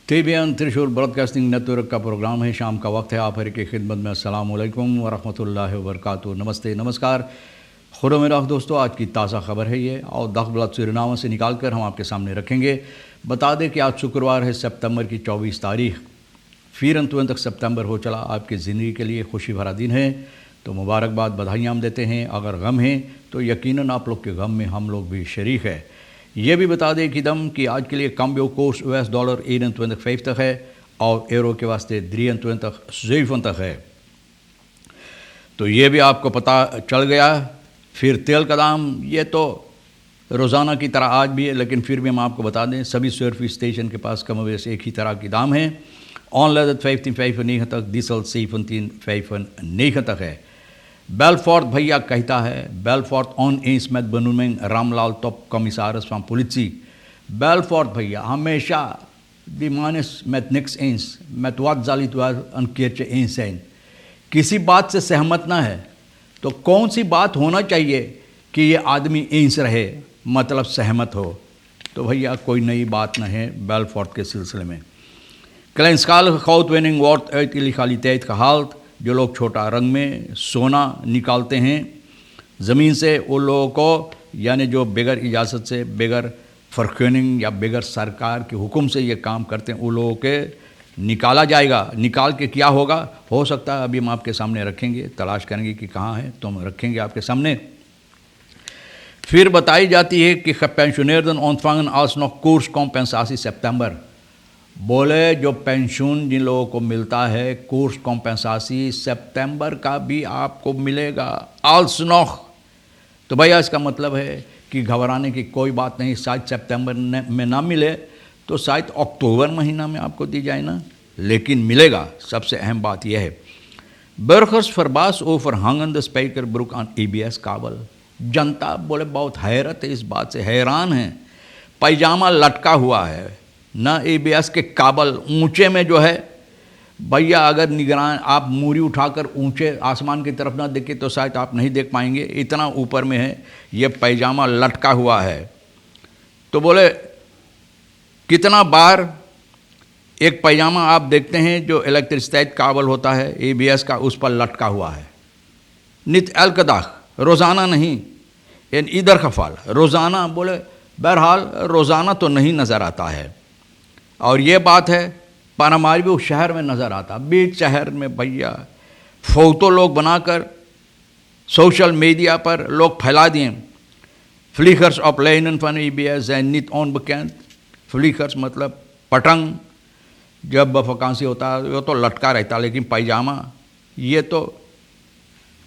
TBN त्रिशूल broadcasting network का programme है। शाम का वक्त है। आप हर की खिदमत में अस्सलाम वालेकुम व रहमतुल्लाहि व बरकातुहू। नमस्ते, नमस्कार, खुदा मेरा दोस्तों। आज की ताज़ा खबर है ये, और दखबलत सुरीनामा से निकाल कर हम आपके सामने रखेंगे। बता दें कि आज शुक्रवार है, सितंबर की 24 तारीख। फिर अंतुअंत तक सितंबर हो चला। आपकी ज़िंदगी के लिए खुशी भरा दिन है, तो मुबारकबाद, बधाइयाँ हम देते हैं। अगर गम है तो यकीनन आप लोग के गम में हम लोग भी शरीक है। ये भी बता दें कि आज के लिए कम्बियो कोर्स $1 21,50 है, और एरो के वास्ते 23,57 है। तो ये भी आपको पता चल गया। फिर तेल का दाम ये तो रोज़ाना की तरह आज भी है, लेकिन फिर भी हम आपको बता दें सभी सर्विस स्टेशन के पास कम वैसे एक ही तरह की दाम है। ऑनलाइन 15,95 diesel 17,95 है। बेलफोर्ट भैया कहता है, Belfort on eens met benoeming Ramlal top commissaris van politie। Belfort भैया हमेशा die man is met niks eens, met wat zal het wel een keertje eens zijn। किसी बात से सहमत ना है तो कौन सी बात होना चाहिए कि ये आदमी eens रहे, मतलब सहमत हो। तो भैया कोई नई बात न है बेलफोर्ट के सिलसिले में। Kleinschalige goudwinning wordt uit illegaliteit gehaald। जो लोग छोटा रंग में सोना निकालते हैं ज़मीन से, वो लोगों को, यानी जो बगैर इजाज़त से, बगैर फरक्यूनिंग या बगैर सरकार के हुक्म से ये काम करते हैं, वो लोगों के निकाला जाएगा। निकाल के क्या होगा, हो सकता है अभी हम आपके सामने रखेंगे, तलाश करेंगे कि कहाँ है, तो हम रखेंगे आपके सामने। फिर बताई जाती है कि पेंशनर्स ontvangen alsnog koerscompensatie सितंबर। बोले जो पेंशन जिन लोगों को मिलता है, कोर्स कॉम्पेंसासी सितंबर का भी आपको मिलेगा alsnog। तो भैया इसका मतलब है कि घबराने की कोई बात नहीं। शायद सितंबर में ना मिले तो शायद अक्टूबर महीना में आपको दी जाए ना, लेकिन मिलेगा। सबसे अहम बात यह है। burgers verbaasd over hangende spijkerbroek aan EBS kabel। जनता बोले बहुत हैरत है, इस बात से हैरान है। पैजामा लटका हुआ है ना EBS के काबल ऊंचे में जो है भैया, अगर निगरान आप मूरी उठाकर ऊंचे आसमान की तरफ ना देखें तो शायद आप नहीं देख पाएंगे, इतना ऊपर में है ये पैजामा लटका हुआ है। तो बोले कितना बार एक पैजामा आप देखते हैं जो इलेक्ट्रिसिटी काबल होता है EBS का, उस पर लटका हुआ है। नित अलकदाख, रोज़ाना नहीं, इन इधर खफाल रोज़ाना। बोले बहरहाल रोज़ाना तो नहीं नज़र आता है, और ये बात है पानामारवी शहर में नज़र आता। बीच शहर में भैया फ़ोटो लोग बनाकर सोशल मीडिया पर लोग फैला दिए। Flickers of lijnen van EBS zijn niet onbekend। Flickers मतलब पतंग, जब वकांसी होता है वो तो लटका रहता, लेकिन पैजामा ये तो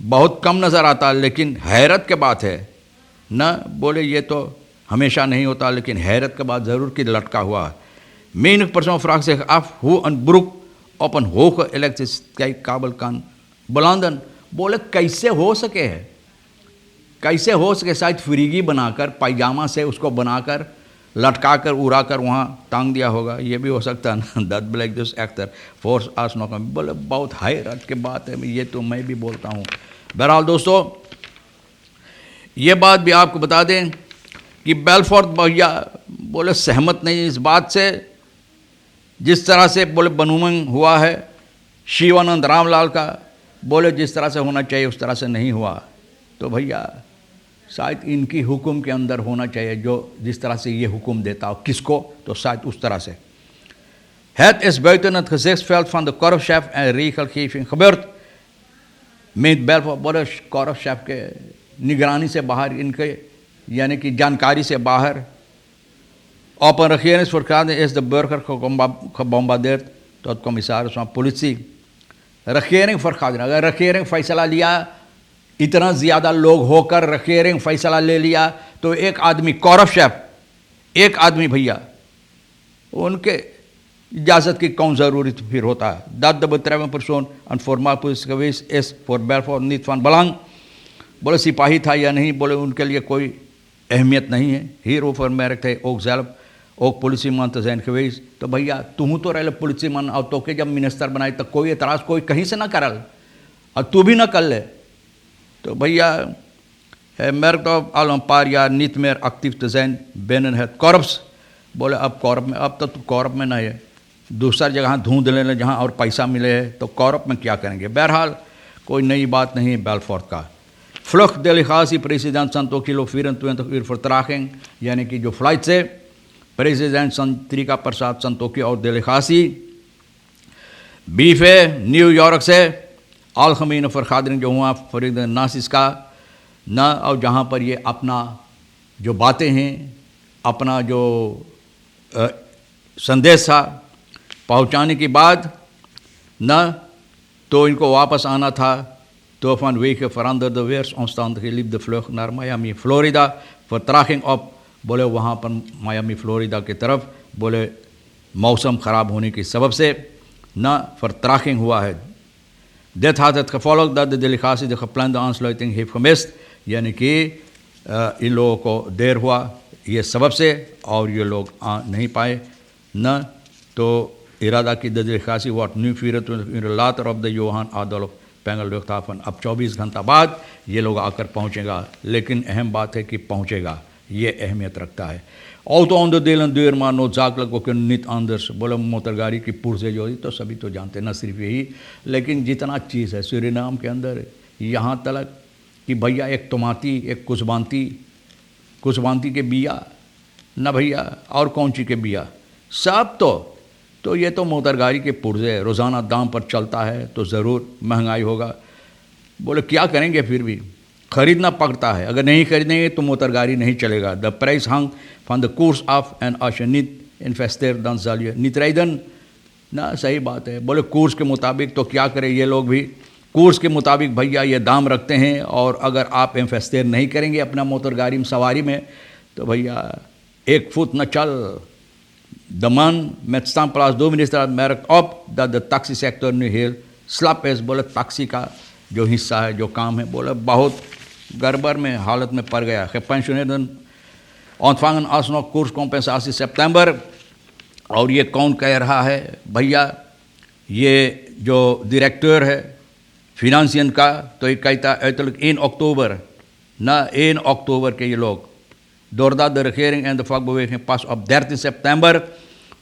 बहुत कम नज़र आता। लेकिन हैरत के बात है न, बोले ये तो हमेशा नहीं होता, लेकिन हैरत के बाद ज़रूर कि लटका हुआ है। Menig persoon vraagt zich af hoe een broek op een hoge elektriciteitskabel kan belanden। बोले कैसे हो सके है, कैसे हो सके। शायद फ्रीगी बनाकर पैजामा से उसको बनाकर लटका कर उड़ा कर वहाँ टांग दिया होगा, ये भी हो सकता है ना। That black this actor force us no. बोले बहुत हैरत की बात है, ये तो मैं भी बोलता हूँ। बहरहाल दोस्तों, ये बात भी आपको बता दें कि बेलफोर्ट भैया बोले सहमत नहीं इस बात से, जिस तरह से बोले बनुमंग हुआ है शिवानंद रामलाल का। बोले जिस तरह से होना चाहिए उस तरह से नहीं हुआ। तो भैया शायद इनकी हुक्म के अंदर होना चाहिए, जो जिस तरह से ये हुक्म देता हो किसको, तो शायद उस तरह से। Het is buiten het gezichtsveld van de korpschef en regelgeving gebeurd। में बेलफोर्ट बोले korpschef के निगरानी से बाहर, इनके यानी कि जानकारी से बाहर। Op een regeringsvergadering is de burger gebombardeerd tot commissaris van politie। regering vergadering, अगर regering फैसला लिया, इतना ज़्यादा लोग होकर regering फैसला ले लिया, तो एक आदमी korpschef, एक आदमी भैया, उनके इजाज़त की कौन ज़रूरत फिर होता है। Dat de betreffende persoon een voormalig politie geweest is voor Belfort niet van belang। बोले सिपाही था या नहीं, बोले उनके लिए कोई अहमियत नहीं है। Hierover merkte ook zelf ook politieman te zijn geweest। तो भैया तुम तो रहे politieman, और तो के जब मिनिस्टर बनाए तो कोई एतराज़ कोई कहीं से ना करल, और तू भी ना कर ले। तो भैया merkt op al een paar jaar niet meer actief te zijn binnen het korps। बोले अब कॉर्प में, अब तो तू कॉर्प में नहीं है, दूसरा जगह ढूंढ लें जहाँ और पैसा मिले तो कौरप में क्या करेंगे। बहरहाल कोई नई बात नहीं बेलफोर्ट का। फ्लुख डेलिखासी प्रेसिडेंट संतो किलो 24 uur vertraging, यानी कि जो फ्लाइट से प्रेसिडेंट संत्रिका प्रसाद संतोखी और डेलिखासी बीफ है न्यूयॉर्क से अलखमीन फरखादरिन जो हुआ फरीद नासिस का न, और जहाँ पर ये अपना जो बातें हैं अपना जो संदेश था पहुँचाने के बाद न तो इनको वापस आना था। तो van wege veranderde weersomstandigheden liep de vlucht naar Miami, Florida, vertraging op, बोले वहाँ पर मायामी फ्लोरिडा की तरफ, बोले मौसम ख़राब होने की सबब से न vertraging हुआ है। Dit had het gevolg dat de delegatie de geplande aansluiting heeft gemist, यानी कि इन लोगों को देर हुआ ये सबब से और ये लोग आ नहीं पाए। न तो इरादा की de delegatie wordt nu 24 uur later op de Johan Adolf Pengel luchthaven, अब 24 घंटा बाद ये लोग आकर पहुँचेगा, लेकिन अहम बात है कि पहुँचेगा, ये अहमियत रखता है। auto-onderdelen deur maar noodzakelijk ook niet anders, बोले मोटरगाड़ी की पुर्जे जो तो सभी तो जानते हैं, न सिर्फ यही लेकिन जितना चीज़ है सूरीनाम के अंदर यहाँ तक कि भैया एक टमाटी एक कुसबांती के बिया न भैया और कौंची के बिया सब तो ये तो मोटरगाड़ी के पुर्जे रोज़ाना दाम पर चलता है तो ज़रूर महंगाई होगा। बोले क्या करेंगे, फिर भी खरीदना पड़ता है, अगर नहीं खरीदेंगे तो मोटरगाड़ी नहीं चलेगा। The price hung van de koers af en als je niet investeert dan zal je niet rijden। ना सही बात है, बोले कोर्स के मुताबिक तो क्या करें ये लोग भी, कोर्स के मुताबिक भैया ये दाम रखते हैं और अगर आप इन्वेस्टर नहीं करेंगे अपना मोटरगाड़ी में सवारी में तो भैया 1 फुट न चल। De man met standplaats Doministraat merkt op dat de taxisector nu heel slap is। बोले टैक्सी का जो हिस्सा है जो काम है बोले बहुत गड़बड़ में हालत में पड़ गया। Gepensioneerden ontvangen alsnog koerscompensatie september। और ये कौन कह रहा है भैया, ये जो डायरेक्टर है फिनांसियन का तो ये कहता है 1 oktober ना 1 oktober के ये लोग doordat de regering en de vakbeweging pas op 13 september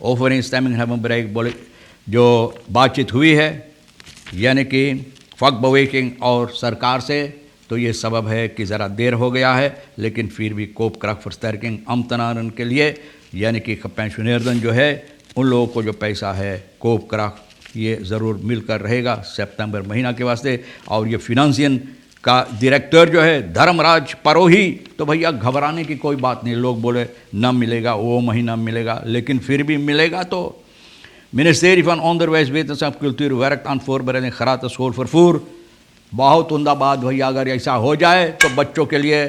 overeenstemming hebben bereikt। बोले जो बातचीत हुई है यानी कि vakbeweging और सरकार से तो ये सबब है कि ज़रा देर हो गया है, लेकिन फिर भी koopkrachtversterking ambtenaren के लिए यानी कि पेंशनर्दन जो है उन लोगों को जो पैसा है कोपक्राफ्ट ये ज़रूर मिलकर रहेगा सितंबर महीना के वास्ते। और ये फिनांसियन का डायरेक्टर जो है धर्मराज परोही तो भैया घबराने की कोई बात नहीं, लोग बोले न मिलेगा वो महीना मिलेगा लेकिन फिर भी मिलेगा। तो Ministerie van Onderwijs, Wetenschap, Cultuur werkt aan voorbereiding gratis schoolvervoer। बहुत उम्दा बात भैया, अगर ऐसा हो जाए तो बच्चों के लिए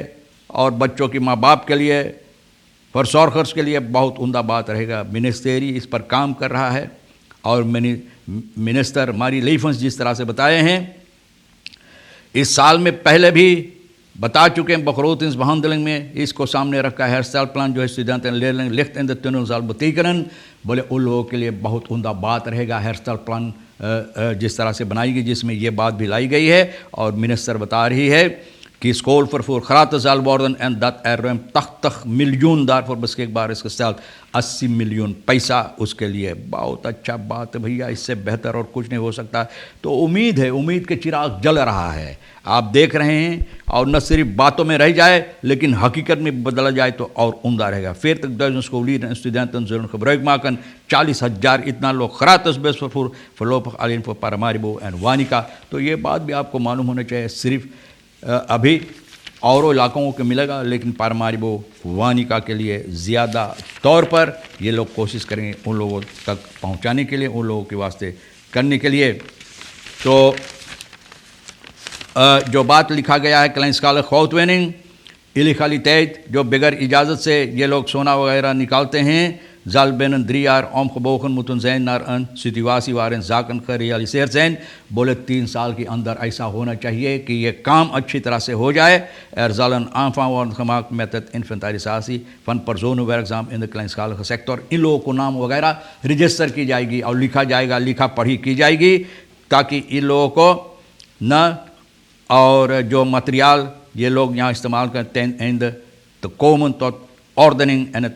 और बच्चों की माँ बाप के लिए फॉर के लिए बहुत उम्दा बात रहेगा। मिनिस्ट्री इस पर काम कर रहा है और मिनिस्टर मारी लीफंस जिस तरह से बताए हैं इस साल में पहले भी बता चुके हैं begrotingsbehandeling behandeling में इसको सामने रखा है। herstelplan जो है studenten en leerling licht in de tunnel zal betekenen। बोले उन लोगों के लिए बहुत उम्दा बात रहेगा herstelplan जिस तरह से बनाई गई जिसमें ये बात भी लाई गई है। और मिनिस्टर बता रही है कि schoolvervoer gratis zal worden en dat ruim 80 miljoen daarvoor beschikbaar is gesteld। 80 million पैसा उसके लिए, बहुत अच्छा बात है भैया, इससे बेहतर और कुछ नहीं हो सकता। तो उम्मीद है, उम्मीद के चिराग जल रहा है, आप देख रहे हैं। और न सिर्फ बातों में रह जाए लेकिन हकीकत में बदला जाए तो और उम्दा रहेगा। 40.000 scholieren en studenten zullen gebruik maken, 40,000 इतना लोग gratis busvervoer voorlopig alleen voor Paramaribo en Wanica। तो ये बात भी आपको मालूम होना चाहिए, सिर्फ अभी और इलाकों को मिलेगा लेकिन पारमारिबो वानिका के लिए ज़्यादा तौर पर ये लोग कोशिश करेंगे उन लोगों तक पहुंचाने के लिए, उन लोगों के वास्ते करने के लिए। तो जो बात लिखा गया है क्लाइंस्कालर खौतवेनिंग इलिगaliteit जो बगैर इजाज़त से ये लोग सोना वगैरह निकालते हैं, zal binnen 3 jaar omgebogen moeten zijn naar een situatie waarin zaken gerealiseerd zijn। बोले 3 साल के अंदर ऐसा होना चाहिए कि ये काम अच्छी तरह से हो जाए। zal een aanvang worden gemaakt met het inventarisatie van personenwerkzaam in de kleinschalige sector। इन लोगों को नाम वगैरह रजिस्टर की जाएगी और लिखा जाएगा, लिखा पढ़ी की जाएगी ताकि इन लोगों को न और जो मटेरियल ये लोग यहाँ इस्तेमाल करते हैं te komen tot ordening en het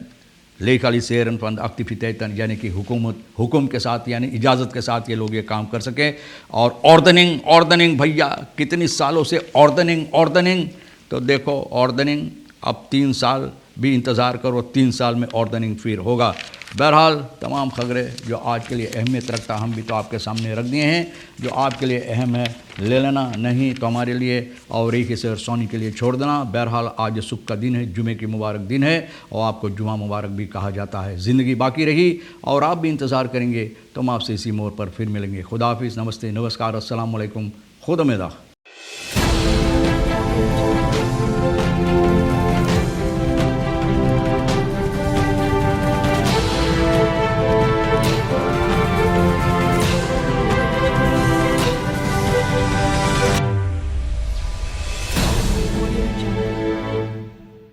लेखली सेरन फंद अक्तिफितन यानी कि हुकुम के साथ यानी इजाज़त के साथ ये लोग ये काम कर सकें। और ऑर्डनिंग भैया कितनी सालों से ऑर्डनिंग तो देखो ऑर्डनिंग अब 3 साल भी इंतज़ार करो, 3 साल में ऑर्डनिंग फिर होगा। बहरहाल तमाम खबरें जो आज के लिए अहमियत रखता हम भी तो आपके सामने रख दिए हैं। जो आपके लिए अहम है ले लेना, नहीं तो हमारे लिए और एक ही और सोनी के लिए छोड़ देना। बहरहाल आज सुख का दिन है, जुमे की मुबारक दिन है और आपको जुमा मुबारक भी कहा जाता है। ज़िंदगी बाकी रही और आप भी इंतज़ार करेंगे तो हम आपसे इसी मोड़ पर फिर मिलेंगे। खुदा हाफिज़, नमस्ते, नमस्कार, अस्सलाम वालेकुम, खुदा मेदा।